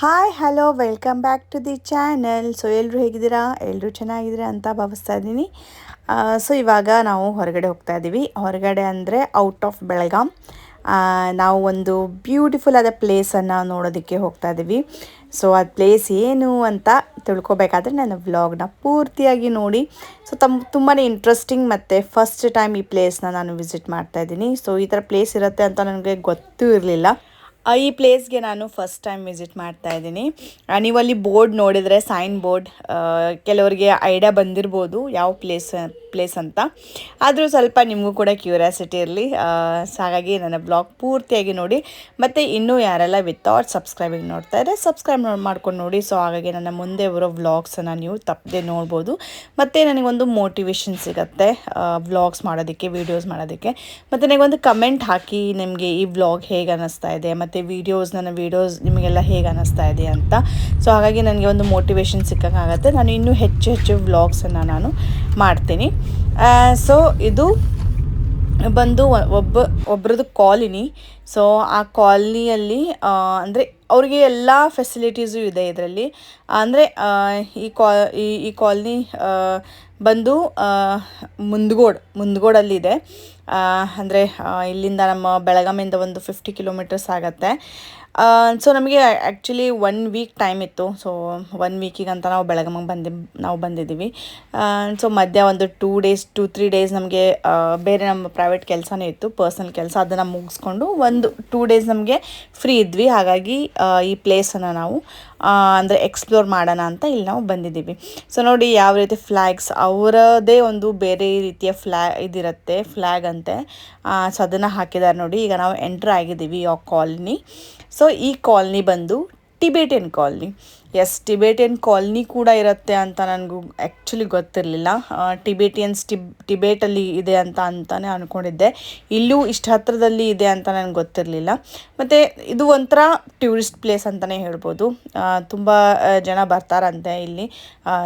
Hi hello welcome back to the channel. So ಎಲ್ಲರೂ ಹೇಗಿದ್ದೀರಾ? ಎಲ್ಲರೂ ಚೆನ್ನಾಗಿದ್ದೀರಾ ಅಂತ ಭಾವಿಸ್ತಾ ಇದ್ದೀನಿ. ಸೊ ಇವಾಗ ನಾವು ಹೊರಗಡೆ ಹೋಗ್ತಾ ಇದ್ದೀವಿ. ಹೊರಗಡೆ ಅಂದರೆ ಔಟ್ ಆಫ್ ಬೆಳಗಾಂ. ನಾವು ಒಂದು ಬ್ಯೂಟಿಫುಲ್ ಆದ ಪ್ಲೇಸನ್ನು ನೋಡೋದಕ್ಕೆ ಹೋಗ್ತಾ ಇದ್ದೀವಿ. ಸೊ ಅದು ಪ್ಲೇಸ್ ಏನು ಅಂತ ತಿಳ್ಕೊಬೇಕಾದ್ರೆ ನನ್ನ ವ್ಲಾಗ್ನ ಪೂರ್ತಿಯಾಗಿ ನೋಡಿ. ಸೊ ತುಂಬಾ ಇಂಟ್ರೆಸ್ಟಿಂಗ್ ಮತ್ತು ಫಸ್ಟ್ ಟೈಮ್ ಈ ಪ್ಲೇಸ್ನ ನಾನು ವಿಸಿಟ್ ಮಾಡ್ತಾ ಇದ್ದೀನಿ. ಸೊ ಈ ಥರ ಪ್ಲೇಸ್ ಇರುತ್ತೆ ಅಂತ ನನಗೆ ಗೊತ್ತೂ ಇರಲಿಲ್ಲ. ಈ ಪ್ಲೇಸ್ಗೆ ನಾನು ಫಸ್ಟ್ ಟೈಮ್ ವಿಸಿಟ್ ಮಾಡ್ತಾ ಇದ್ದೀನಿ. ನೀವಲ್ಲಿ ಬೋರ್ಡ್ ನೋಡಿದರೆ ಸೈನ್ ಬೋರ್ಡ್ ಕೆಲವರಿಗೆ ಐಡಿಯಾ ಬಂದಿರ್ಬೋದು ಯಾವ ಪ್ಲೇಸ್ ಅಂತ. ಆದರೂ ಸ್ವಲ್ಪ ನಿಮಗೂ ಕೂಡ ಕ್ಯೂರಿಯಾಸಿಟಿ ಇರಲಿ. ಹಾಗಾಗಿ ನನ್ನ ಬ್ಲಾಗ್ ಪೂರ್ತಿಯಾಗಿ ನೋಡಿ. ಮತ್ತು ಇನ್ನೂ ಯಾರೆಲ್ಲ ವಿತೌಟ್ ಸಬ್ಸ್ಕ್ರೈಬಿಂಗ್ ನೋಡ್ತಾ ಇದ್ದಾರೆ ಸಬ್ಸ್ಕ್ರೈಬ್ ಮಾಡ್ಕೊಂಡು ನೋಡಿ. ಸೊ ಹಾಗಾಗಿ ನನ್ನ ಮುಂದೆ ಬರೋ ವ್ಲಾಗ್ಸನ್ನು ನೀವು ತಪ್ಪದೆ ನೋಡ್ಬೋದು. ಮತ್ತು ನನಗೊಂದು ಮೋಟಿವೇಶನ್ ಸಿಗುತ್ತೆ ವ್ಲಾಗ್ಸ್ ಮಾಡೋದಕ್ಕೆ, ವೀಡಿಯೋಸ್ ಮಾಡೋದಕ್ಕೆ. ಮತ್ತು ನನಗೊಂದು ಕಮೆಂಟ್ ಹಾಕಿ ನಿಮಗೆ ಈ ವ್ಲಾಗ್ ಹೇಗೆ ಅನ್ನಿಸ್ತಾ ಇದೆ, ಮತ್ತು ನನ್ನ ವೀಡಿಯೋಸ್ ನಿಮಗೆಲ್ಲ ಹೇಗೆ ಅನ್ನಿಸ್ತಾ ಇದೆ ಅಂತ. ಸೊ ಹಾಗಾಗಿ ನನಗೆ ಒಂದು ಮೋಟಿವೇಶನ್ ಸಿಕ್ಕಾಗುತ್ತೆ. ನಾನು ಇನ್ನೂ ಹೆಚ್ಚು ವ್ಲಾಗ್ಸನ್ನು ನಾನು ಮಾಡ್ತೀನಿ. ಸೊ ಇದು ಬಂದು ಒಬ್ರದ್ದು ಕಾಲನಿ. ಸೊ ಆ ಕಾಲನಿಯಲ್ಲಿ ಅಂದರೆ ಅವ್ರಿಗೆ ಎಲ್ಲ ಫೆಸಿಲಿಟೀಸು ಇದೆ ಇದರಲ್ಲಿ. ಅಂದರೆ ಈ ಕಾಲನಿ ಬಂದು ಮುಂದಗೋಡಲ್ಲಿದೆ. ಅಂದರೆ ಇಲ್ಲಿಂದ ನಮ್ಮ ಬೆಳಗಾಮಿಂದ ಒಂದು 50 ಕಿಲೋಮೀಟರ್ಸ್ ಆಗುತ್ತೆ. ಸೊ ನಮಗೆ ಆ್ಯಕ್ಚುಲಿ 1 ವೀಕ್ ಟೈಮ್ ಇತ್ತು. ಸೊ 1 ವೀಕಿಗಂತ ನಾವು ಬೆಳಗಾಮಿಗೆ ಬಂದಿದ್ದೀವಿ. ಸೊ ಮಧ್ಯ ಒಂದು 2-3 ಡೇಸ್ ನಮಗೆ ಬೇರೆ ನಮ್ಮ ಪ್ರೈವೇಟ್ ಕೆಲಸನೇ ಇತ್ತು, ಪರ್ಸನಲ್ ಕೆಲಸ. ಅದನ್ನು ಮುಗಿಸ್ಕೊಂಡು 1-2 ಡೇಸ್ ನಮಗೆ ಫ್ರೀ ಇದ್ವಿ. ಹಾಗಾಗಿ ಈ ಪ್ಲೇಸನ್ನು ನಾವು ಅಂದರೆ ಎಕ್ಸ್ಪ್ಲೋರ್ ಮಾಡೋಣ ಅಂತ ಇಲ್ಲಿ ನಾವು ಬಂದಿದ್ದೀವಿ. ಸೊ ನೋಡಿ ಯಾವ ರೀತಿ ಫ್ಲ್ಯಾಗ್ಸ್, ಅವರದೇ ಒಂದು ಬೇರೆ ರೀತಿಯ ಇದಿರುತ್ತೆ, ಫ್ಲ್ಯಾಗ್ ಅಂತೆ. ಸೊ ಅದನ್ನು ಹಾಕಿದ್ದಾರೆ ನೋಡಿ. ಈಗ ನಾವು ಎಂಟ್ರ್ ಆಗಿದ್ದೀವಿ ಆ ಕಾಲನಿ. ಸೊ ಈ ಕಾಲನಿ ಬಂದು Tibetan colony. Yes, Tibetan colony ಕೂಡ ಇರುತ್ತೆ ಅಂತ ನನಗೂ ಆ್ಯಕ್ಚುಲಿ ಗೊತ್ತಿರಲಿಲ್ಲ. ಟಿಬೇಟಲ್ಲಿ ಇದೆ ಅಂತಾನೆ ಅಂದ್ಕೊಂಡಿದ್ದೆ. ಇಲ್ಲೂ ಇಷ್ಟು ಹತ್ತಿರದಲ್ಲಿ ಇದೆ ಅಂತ ನನಗೆ ಗೊತ್ತಿರಲಿಲ್ಲ. ಮತ್ತು ಇದು ಒಂಥರ ಟೂರಿಸ್ಟ್ ಪ್ಲೇಸ್ ಅಂತಲೇ ಹೇಳ್ಬೋದು. ತುಂಬ ಜನ ಬರ್ತಾರಂತೆ ಇಲ್ಲಿ,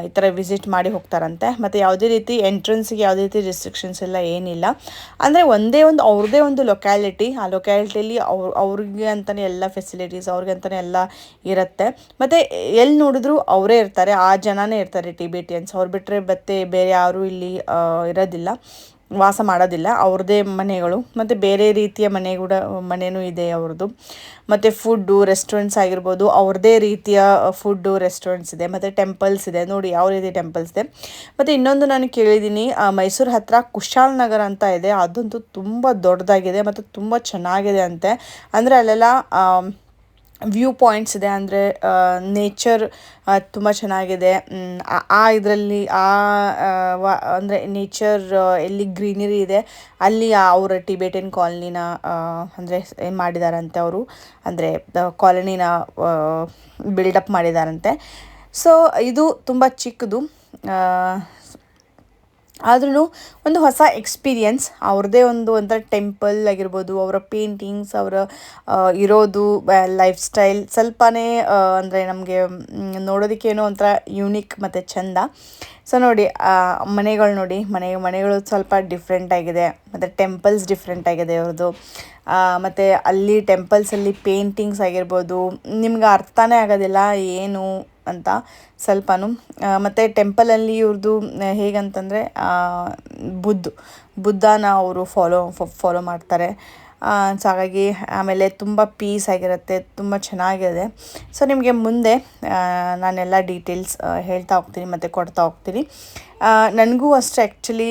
ಈ ಥರ ವಿಸಿಟ್ ಮಾಡಿ ಹೋಗ್ತಾರಂತೆ. ಮತ್ತು ಯಾವುದೇ ರೀತಿ ಎಂಟ್ರೆನ್ಸಿಗೆ ಯಾವುದೇ ರೀತಿ ರಿಸ್ಟ್ರಿಕ್ಷನ್ಸ್ ಎಲ್ಲ ಏನಿಲ್ಲ. ಅಂದರೆ ಅವ್ರದ್ದೇ ಒಂದು ಲೊಕ್ಯಾಲಿಟಿ. ಆ ಲೊಕ್ಯಾಲಿಟಿಯಲ್ಲಿ ಅವ್ರಿಗೆ ಅಂತಲೇ ಎಲ್ಲ ಫೆಸಿಲಿಟೀಸ್, ಅವ್ರಿಗೆ ಅಂತಲೇ ಎಲ್ಲ ಇರುತ್ತೆ. ಮತ್ತು ಎಲ್ಲಿ ನೋಡಿದ್ರು ಅವರೇ ಇರ್ತಾರೆ, ಆ ಜನನೇ ಇರ್ತಾರೆ ಟಿಬೇಟಿಯನ್ಸ್. ಅವ್ರು ಬಿಟ್ಟರೆ ಮತ್ತೆ ಬೇರೆ ಯಾರೂ ಇಲ್ಲಿ ಇರೋದಿಲ್ಲ, ವಾಸ ಮಾಡೋದಿಲ್ಲ. ಅವ್ರದ್ದೇ ಮನೆಗಳು ಮತ್ತು ಬೇರೆ ರೀತಿಯ ಮನೆಯೂ ಇದೆ ಅವ್ರದ್ದು. ಮತ್ತು ಫುಡ್ಡು ರೆಸ್ಟೋರೆಂಟ್ಸ್ ಆಗಿರ್ಬೋದು, ಅವ್ರದ್ದೇ ರೀತಿಯ ಫುಡ್ಡು ರೆಸ್ಟೋರೆಂಟ್ಸ್ ಇದೆ. ಮತ್ತು ಟೆಂಪಲ್ಸ್ ಇದೆ ನೋಡಿ, ಯಾವ ರೀತಿ ಟೆಂಪಲ್ಸ್ ಇದೆ. ಮತ್ತು ಇನ್ನೊಂದು ನಾನು ಕೇಳಿದ್ದೀನಿ, ಮೈಸೂರು ಹತ್ತಿರ ಕುಶಾಲನಗರ ಅಂತ ಇದೆ. ಅದಂತೂ ತುಂಬ ದೊಡ್ಡದಾಗಿದೆ ಮತ್ತು ತುಂಬ ಚೆನ್ನಾಗಿದೆ ಅಂತೆ. ಅಂದರೆ ಅಲ್ಲೆಲ್ಲ ವ್ಯೂ ಪಾಯಿಂಟ್ಸ್ ಇದೆ. ಅಂದರೆ ನೇಚರ್ ತುಂಬ ಚೆನ್ನಾಗಿದೆ. ಇದರಲ್ಲಿ ಅಂದರೆ ನೇಚರ್ ಎಲ್ಲಿ ಗ್ರೀನರಿ ಇದೆ ಅಲ್ಲಿ ಅವರ ಟಿಬೇಟಿಯನ್ ಕಾಲನಿನ ಅಂದರೆ ಏನು ಮಾಡಿದಾರಂತೆ ಅವರು, ಅಂದರೆ ಕಾಲನಿನ ಬಿಲ್ಡಪ್ ಮಾಡಿದಾರಂತೆ. ಸೊ ಇದು ತುಂಬ ಚಿಕ್ಕದು, ಆದ್ರೂ ಒಂದು ಹೊಸ ಎಕ್ಸ್ಪೀರಿಯನ್ಸ್. ಅವ್ರದ್ದೇ ಒಂಥರ ಟೆಂಪಲ್ ಆಗಿರ್ಬೋದು, ಅವರ ಪೇಂಟಿಂಗ್ಸ್, ಅವರ ಇರೋದು ಲೈಫ್ ಸ್ಟೈಲ್ ಸ್ವಲ್ಪನೇ ಅಂದರೆ ನಮಗೆ ನೋಡೋದಕ್ಕೆ ಏನೋ ಒಂಥರ ಯೂನಿಕ್ ಮತ್ತು ಚೆಂದ. ಸೊ ನೋಡಿ ಮನೆಗಳು ನೋಡಿ, ಮನೆಗಳು ಸ್ವಲ್ಪ ಡಿಫ್ರೆಂಟ್ ಆಗಿದೆ. ಮತ್ತು ಟೆಂಪಲ್ಸ್ ಡಿಫ್ರೆಂಟ್ ಆಗಿದೆ ಅವ್ರದ್ದು. ಮತ್ತು ಅಲ್ಲಿ ಟೆಂಪಲ್ಸಲ್ಲಿ ಪೇಂಟಿಂಗ್ಸ್ ಆಗಿರ್ಬೋದು, ನಿಮ್ಗೆ ಅರ್ಥನೇ ಆಗೋದಿಲ್ಲ ಏನು ಅಂತ ಸ್ವಲ್ಪನೂ. ಮತ್ತು ಟೆಂಪಲಲ್ಲಿ ಇವ್ರದ್ದು ಹೇಗಂತಂದರೆ ಬುದ್ಧನ ಅವರು ಫಾಲೋ ಮಾಡ್ತಾರೆ. ಸೊ ಹಾಗಾಗಿ ಆಮೇಲೆ ತುಂಬ ಪೀಸ್ ಆಗಿರುತ್ತೆ, ತುಂಬ ಚೆನ್ನಾಗಿದೆ. ಸೊ ನಿಮಗೆ ಮುಂದೆ ನಾನೆಲ್ಲ ಡೀಟೇಲ್ಸ್ ಹೇಳ್ತಾ ಹೋಗ್ತೀನಿ ಮತ್ತು ಕೊಡ್ತಾ ಹೋಗ್ತೀನಿ. ನನಗೂ ಅಷ್ಟು ಆ್ಯಕ್ಚುಲಿ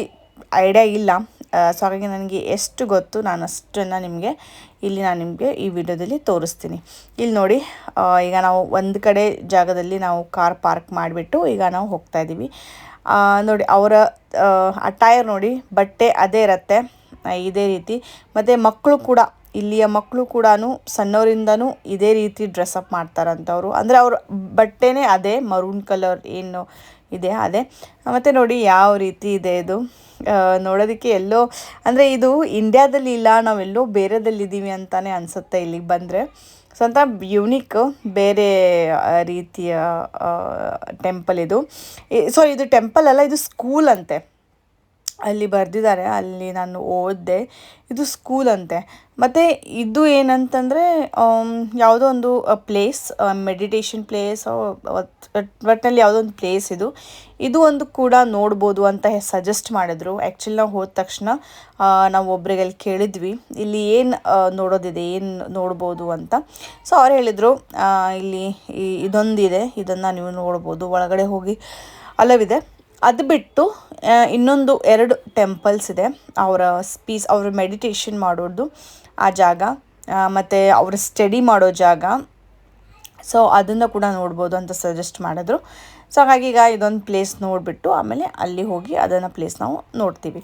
ಐಡಿಯಾ ಇಲ್ಲ. ಸೊ ಹಾಗಾಗಿ ನನಗೆ ಎಷ್ಟು ಗೊತ್ತು ನಾನು ಅಷ್ಟನ್ನು ನಾನು ನಿಮಗೆ ಈ ವಿಡಿಯೋದಲ್ಲಿ ತೋರಿಸ್ತೀನಿ. ಇಲ್ಲಿ ನೋಡಿ, ಈಗ ನಾವು ಒಂದು ಕಡೆ ಜಾಗದಲ್ಲಿ ನಾವು ಕಾರ್ ಪಾರ್ಕ್ ಮಾಡಿಬಿಟ್ಟು ಈಗ ನಾವು ಹೋಗ್ತಾ ಇದ್ದೀವಿ. ನೋಡಿ ಅವರ ಅಟೈರ್ ನೋಡಿ, ಬಟ್ಟೆ ಅದೇ ಇರುತ್ತೆ ಇದೇ ರೀತಿ. ಮತ್ತು ಮಕ್ಕಳು ಕೂಡ, ಇಲ್ಲಿಯ ಮಕ್ಕಳು ಕೂಡ ಸಣ್ಣವರಿಂದನೂ ಇದೇ ರೀತಿ ಡ್ರೆಸ್ಅಪ್ ಮಾಡ್ತಾರಂಥವ್ರು. ಅಂದರೆ ಅವ್ರ ಬಟ್ಟೆನೇ ಅದೇ ಮರೂನ್ ಕಲರ್ ಏನು ಇದೆ ಅದೇ. ಮತ್ತು ನೋಡಿ ಯಾವ ರೀತಿ ಇದೆ ಇದು, ನೋಡೋದಕ್ಕೆ ಎಲ್ಲೋ ಅಂದರೆ ಇದು ಇಂಡಿಯಾದಲ್ಲಿ ಇಲ್ಲ, ನಾವೆಲ್ಲೋ ಬೇರೆದಲ್ಲಿದ್ದೀವಿ ಅಂತಲೇ ಅನಿಸುತ್ತೆ ಇಲ್ಲಿಗೆ ಬಂದರೆ. ಸೊ ಅಂತ ಯುನಿಕ್ ಬೇರೆ ರೀತಿಯ ಟೆಂಪಲ್ ಇದು. ಸೊ ಇದು ಟೆಂಪಲ್ ಅಲ್ಲ, ಇದು ಸ್ಕೂಲ್ ಅಂತೆ. ಅಲ್ಲಿ ಬರೆದಿದ್ದಾರೆ, ಅಲ್ಲಿ ನಾನು ಓದಿದೆ. ಇದು ಸ್ಕೂಲ್ ಅಂತೆ. ಮತ್ತು ಇದು ಏನಂತಂದರೆ ಯಾವುದೋ ಒಂದು ಪ್ಲೇಸ್, ಮೆಡಿಟೇಷನ್ ಪ್ಲೇಸ್, ಒಟ್ಟಿನಲ್ಲಿ ಯಾವುದೋ ಒಂದು ಪ್ಲೇಸ್ ಇದು. ಇದು ಒಂದು ಕೂಡ ನೋಡ್ಬೋದು ಅಂತ ಸಜೆಸ್ಟ್ ಮಾಡಿದ್ರು. ಆ್ಯಕ್ಚುಲಿ ನಾವು ಹೋದ ತಕ್ಷಣ ನಾವು ಒಬ್ರಿಗೆ ಅಲ್ಲಿ ಕೇಳಿದ್ವಿ, ಇಲ್ಲಿ ಏನು ನೋಡೋದಿದೆ, ಏನು ನೋಡ್ಬೋದು ಅಂತ. ಸೊ ಅವ್ರು ಹೇಳಿದರು, ಇಲ್ಲಿ ಇದೊಂದಿದೆ, ಇದನ್ನು ನೀವು ನೋಡ್ಬೋದು, ಒಳಗಡೆ ಹೋಗಿ ಅಲವಿದೆ. ಅದು ಬಿಟ್ಟು ಇನ್ನೊಂದು 2 ಟೆಂಪಲ್ಸ್ ಇದೆ. ಅವ್ರ ಮೆಡಿಟೇಷನ್ ಮಾಡೋದು ಆ ಜಾಗ, ಮತ್ತು ಅವರು ಸ್ಟಡಿ ಮಾಡೋ ಜಾಗ. ಸೊ ಅದನ್ನು ಕೂಡ ನೋಡ್ಬೋದು ಅಂತ ಸಜೆಸ್ಟ್ ಮಾಡಿದ್ರು. ಸೊ ಹಾಗಾಗಿ ಈಗ ಇದೊಂದು ಪ್ಲೇಸ್ ನೋಡಿಬಿಟ್ಟು ಆಮೇಲೆ ಅಲ್ಲಿ ಹೋಗಿ ಅದನ್ನು ಪ್ಲೇಸ್ ನಾವು ನೋಡ್ತೀವಿ.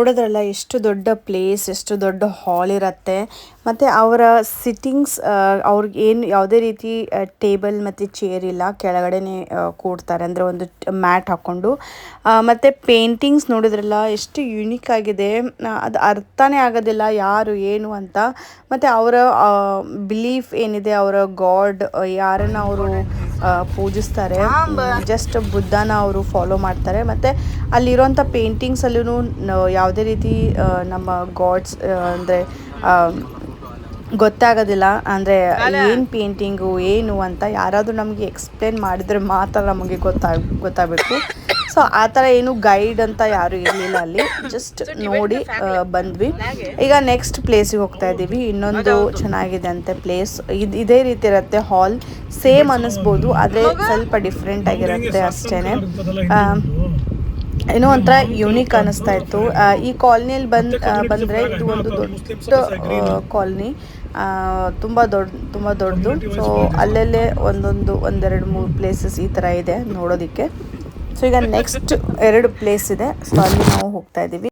ನೋಡೋದ್ರಲ್ಲ ಎಷ್ಟು ದೊಡ್ಡ ಪ್ಲೇಸ್, ಎಷ್ಟು ದೊಡ್ಡ ಹಾಲ್ ಇರುತ್ತೆ. ಮತ್ತು ಅವರ ಸಿಟ್ಟಿಂಗ್ಸ್, ಅವ್ರಿಗೆ ಏನು ಯಾವುದೇ ರೀತಿ ಟೇಬಲ್ ಮತ್ತು ಚೇರ್ ಇಲ್ಲ, ಕೆಳಗಡೆನೇ ಕೂಡ್ತಾರೆ, ಅಂದರೆ ಒಂದು ಮ್ಯಾಟ್ ಹಾಕ್ಕೊಂಡು. ಮತ್ತು ಪೇಂಟಿಂಗ್ಸ್ ನೋಡಿದ್ರಲ್ಲ ಎಷ್ಟು ಯುನೀಕ್ ಆಗಿದೆ, ಅದು ಅರ್ಥನೇ ಆಗೋದಿಲ್ಲ ಯಾರು ಏನು ಅಂತ. ಮತ್ತು ಅವರ ಬಿಲೀಫ್ ಏನಿದೆ, ಅವರ ಗಾಡ್ ಯಾರನ್ನು ಅವರು ಪೂಜಿಸ್ತಾರೆ, ಜಸ್ಟ್ ಬುದ್ಧನ ಅವರು ಫಾಲೋ ಮಾಡ್ತಾರೆ. ಮತ್ತು ಅಲ್ಲಿರೋಂಥ ಪೇಂಟಿಂಗ್ಸಲ್ಲೂ ಯಾವುದೇ ರೀತಿ ನಮ್ಮ ಗಾಡ್ಸ್ ಅಂದರೆ ಗೊತ್ತಾಗೋದಿಲ್ಲ, ಅಂದರೆ ಏನು ಪೇಂಟಿಂಗು ಏನು ಅಂತ ಯಾರಾದರೂ ನಮಗೆ ಎಕ್ಸ್ಪ್ಲೇನ್ ಮಾಡಿದರೆ ಮಾತ್ರ ನಮಗೆ ಗೊತ್ತಾಗಬೇಕು. ಸೊ ಆ ಥರ ಏನು ಗೈಡ್ ಅಂತ ಯಾರೂ ಇರಲಿಲ್ಲ ಅಲ್ಲಿ, ಜಸ್ಟ್ ನೋಡಿ ಬಂದ್ವಿ. ಈಗ ನೆಕ್ಸ್ಟ್ ಪ್ಲೇಸಿಗೆ ಹೋಗ್ತಾ ಇದ್ದೀವಿ. ಇನ್ನೊಂದು ಚೆನ್ನಾಗಿದೆ ಅಂತೆ ಪ್ಲೇಸ್, ಇದೇ ರೀತಿ ಇರುತ್ತೆ ಹಾಲ್, ಸೇಮ್ ಅನ್ನಿಸ್ಬೋದು, ಆದರೆ ಸ್ವಲ್ಪ ಡಿಫ್ರೆಂಟ್ ಆಗಿರುತ್ತೆ ಅಷ್ಟೇ. ಏನೋ ಒಂಥರ ಯೂನಿಕ್ ಅನ್ನಿಸ್ತಾ ಇತ್ತು. ಈ ಕಾಲನಿಯಲ್ಲಿ ಬಂದರೆ ಇದು ಒಂದು ದೊಡ್ಡ ಕಾಲನಿ, ತುಂಬ ದೊಡ್ಡದು. ಸೊ ಅಲ್ಲಲ್ಲೇ ಒಂದೆರಡು ಮೂರು ಪ್ಲೇಸಸ್ ಈ ಥರ ಇದೆ ನೋಡೋದಕ್ಕೆ. ಸೊ ಈಗ ನೆಕ್ಸ್ಟ್ 2 ಪ್ಲೇಸ್ ಇದೆ, ಸೊ ಅಲ್ಲಿ ನಾವು ಹೋಗ್ತಾ ಇದ್ದೀವಿ.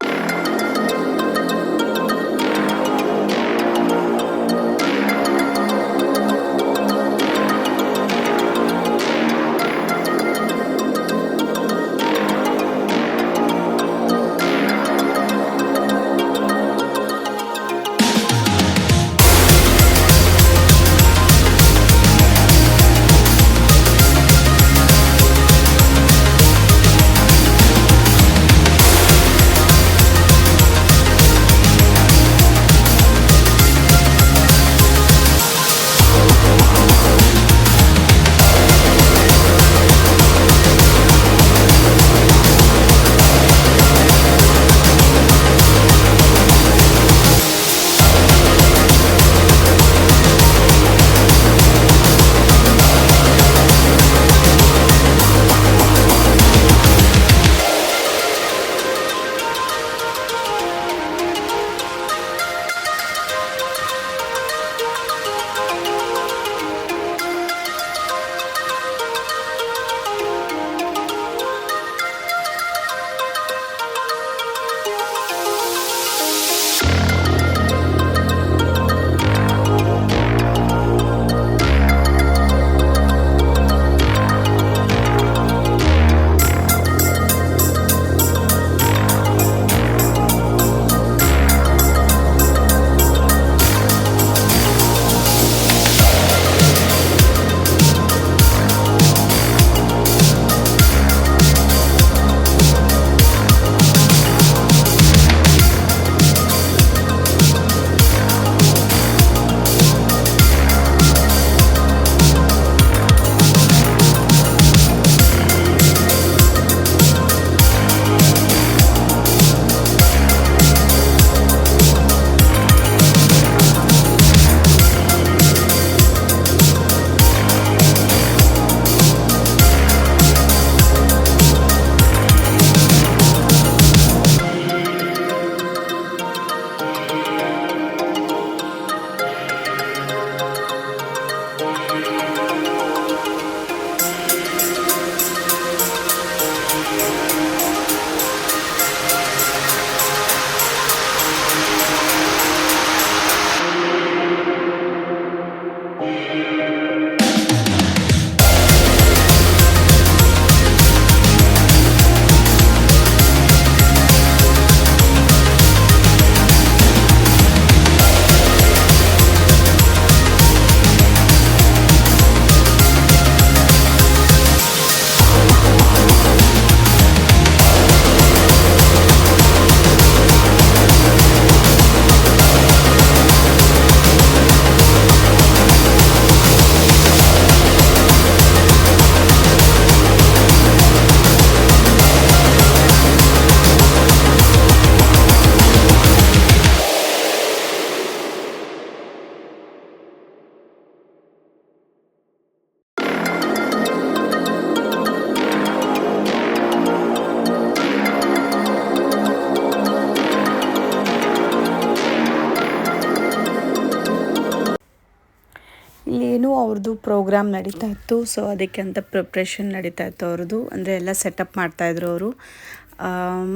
ಇಲ್ಲೇನೋ ಅವ್ರದ್ದು ಪ್ರೋಗ್ರಾಮ್ ನಡೀತಾ ಇತ್ತು. ಸೊ ಅದಕ್ಕೆ ಅಂತ ಪ್ರಿಪ್ರೇಷನ್ ನಡೀತಾ ಇತ್ತು ಅವ್ರದ್ದು, ಅಂದರೆ ಎಲ್ಲ ಸೆಟಪ್ ಮಾಡ್ತಾಯಿದ್ರು ಅವರು.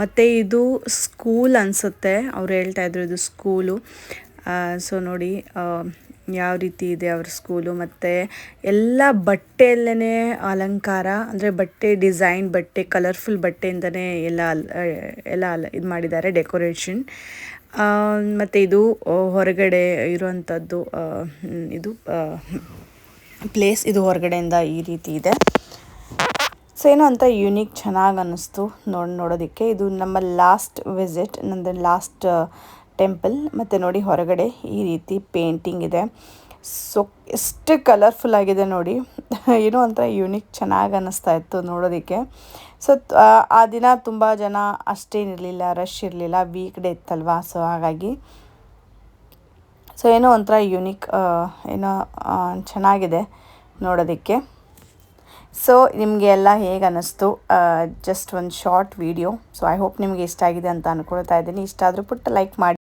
ಮತ್ತು ಇದು ಸ್ಕೂಲ್ ಅನಿಸುತ್ತೆ, ಅವ್ರು ಹೇಳ್ತಾಯಿದ್ರು ಇದು ಸ್ಕೂಲು. ಸೊ ನೋಡಿ ಯಾವ ರೀತಿ ಇದೆ ಅವ್ರ ಸ್ಕೂಲು. ಮತ್ತು ಎಲ್ಲ ಬಟ್ಟೆಯಲ್ಲೇ ಅಲಂಕಾರ, ಅಂದರೆ ಬಟ್ಟೆ ಡಿಸೈನ್, ಬಟ್ಟೆ ಕಲರ್ಫುಲ್ ಬಟ್ಟೆಯಿಂದನೇ ಎಲ್ಲ ಇದು ಮಾಡಿದ್ದಾರೆ ಡೆಕೋರೇಷನ್. ಮತ್ತು ಇದು ಹೊರಗಡೆ ಇರುವಂಥದ್ದು, ಇದು ಪ್ಲೇಸ್ ಇದು ಹೊರಗಡೆಯಿಂದ ಈ ರೀತಿ ಇದೆ. ಸೊ ಏನೋ ಅಂತ ಯೂನಿಕ್ ಚೆನ್ನಾಗಿ ಅನ್ನಿಸ್ತು ನೋಡೋದಕ್ಕೆ. ಇದು ನಮ್ಮ ಲಾಸ್ಟ್ ವಿಸಿಟ್, ನಮ್ಮದು ಲಾಸ್ಟ್ ಟೆಂಪಲ್. ಮತ್ತು ನೋಡಿ ಹೊರಗಡೆ ಈ ರೀತಿ ಪೇಂಟಿಂಗ್ ಇದೆ. ಸೊ ಎಷ್ಟು ಕಲರ್ಫುಲ್ ಆಗಿದೆ ನೋಡಿ. ಏನೋ ಒಂಥರ ಯೂನಿಕ್ ಚೆನ್ನಾಗಿ ಅನ್ನಿಸ್ತಾ ಇತ್ತು ನೋಡೋದಕ್ಕೆ. ಸೊ ಆ ದಿನ ತುಂಬ ಜನ ಅಷ್ಟೇನಿರಲಿಲ್ಲ, ರಶ್ ಇರಲಿಲ್ಲ, ವೀಕ್ ಡೇ ಇತ್ತಲ್ವ. ಸೊ ಹಾಗಾಗಿ ಸೊ ಏನೋ ಒಂಥರ ಯೂನಿಕ್, ಏನೋ ಚೆನ್ನಾಗಿದೆ ನೋಡೋದಕ್ಕೆ. ಸೊ ನಿಮಗೆ ಎಲ್ಲ ಹೇಗೆ ಅನ್ನಿಸ್ತು, ಜಸ್ಟ್ ಒಂದು short video. So I hope ನಿಮಗೆ ಇಷ್ಟ ಆಗಿದೆ ಅಂತ ಅಂದ್ಕೊಳ್ತಾ ಇದ್ದೀನಿ. ಇಷ್ಟ ಆದರೂ ಪುಟ್ಟ ಲೈಕ್ ಮಾಡಿ.